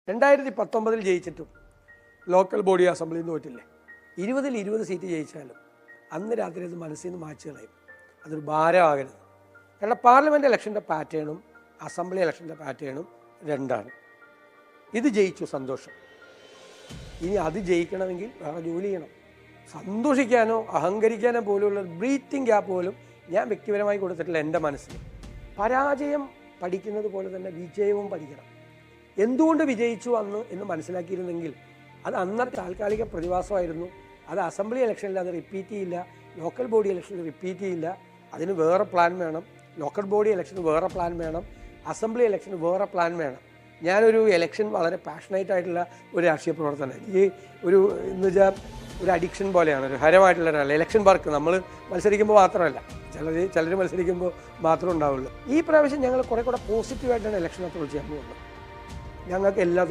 2019 ജയിച്ചിട്ടും local body അസംബ്ലിയിൽ നിന്ന് തോറ്റില്ലേ. 20 seat ജയിച്ചാലും അന്ന് രാത്രി അത് മനസ്സിൽ നിന്ന് മാച്ച് കളയും. അതൊരു ഭാരമാകരുത്. കാരണം പാർലമെൻറ്റ് ഇലക്ഷൻ്റെ പാറ്റേണും അസംബ്ലി ഇലക്ഷൻ്റെ പാറ്റേണും രണ്ടാണ്. ഇത് ജയിച്ചു, സന്തോഷം. ഇനി അത് ജയിക്കണമെങ്കിൽ വേറെ ജോലി ചെയ്യണം. സന്തോഷിക്കാനോ അഹങ്കരിക്കാനോ പോലുള്ള ബ്രീത്തിങ് ഗ്യാപ്പ് പോലും ഞാൻ വ്യക്തിപരമായി കൊടുത്തിട്ടില്ല എൻ്റെ മനസ്സിൽ. പരാജയം പഠിക്കുന്നത് പോലെ തന്നെ വിജയവും പഠിക്കണം. എന്തുകൊണ്ട് വിജയിച്ചു അന്ന് എന്ന് മനസ്സിലാക്കിയിരുന്നെങ്കിൽ അത് അന്നത്തെ താൽക്കാലിക പ്രതിഭാസമായിരുന്നു. അത് അസംബ്ലി ഇലക്ഷനിൽ അത് റിപ്പീറ്റ് ചെയ്യില്ല, ലോക്കൽ ബോഡി ഇലക്ഷനിൽ റിപ്പീറ്റ് ചെയ്യില്ല. അതിന് വേറെ പ്ലാൻ വേണം. ലോക്കൽ ബോഡി ഇലക്ഷന് വേറെ പ്ലാൻ വേണം, അസംബ്ലി ഇലക്ഷന് വേറെ പ്ലാൻ വേണം. ഞാനൊരു ഇലക്ഷൻ വളരെ പാഷനേറ്റ് ആയിട്ടുള്ള ഒരു രാഷ്ട്രീയ പ്രവർത്തനം. ഈ ഒരു എന്ന് വെച്ചാൽ ഒരു അഡിക്ഷൻ പോലെയാണ്, ഒരു ഹരമായിട്ടുള്ള ഒരാൾ. ഇലക്ഷൻ വർക്ക് നമ്മൾ മത്സരിക്കുമ്പോൾ മാത്രമല്ല, ചിലർ മത്സരിക്കുമ്പോൾ മാത്രമേ ഉണ്ടാവുള്ളൂ. ഈ പ്രാവശ്യം ഞങ്ങൾ കുറേ കൂടെ പോസിറ്റീവായിട്ടാണ് ഇലക്ഷൻ അപ്രോച്ച് ചെയ്യാൻ പോകുന്നത്. ഞങ്ങൾക്ക് എല്ലാത്തിനും